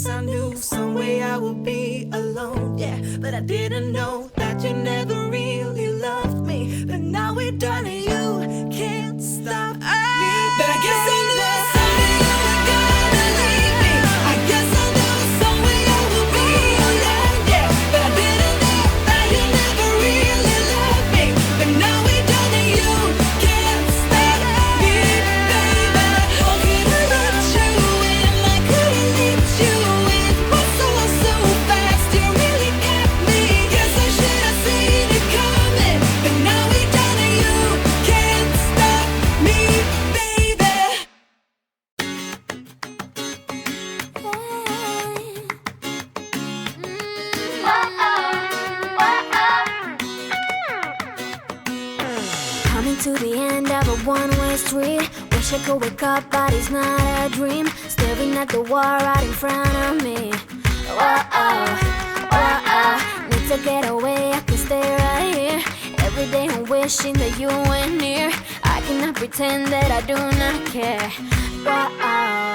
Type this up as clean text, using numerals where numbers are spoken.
guess I knew some way I would be alone, yeah. But I didn't know that you never really loved me. But now we're done and you can't stop me. But I guess I knew someday you were gonna leave me. I guess I knew some way I would be alone, yeah. But I didn't know that you never really loved me. But now we're done and you can't stop me, baby. How could I let you in? I couldn't let you in. Was so fast, you really got me. Guess I should have seen it coming. But now we're done and you can't stop me, baby. Coming to the end of a one-way street. Wish I could wake up, but it's not a dream. Staring at the wall right in front of me. Need to get away, I can stay right here. Every day I'm wishing that you were near. I cannot pretend that I do not care. Whoa.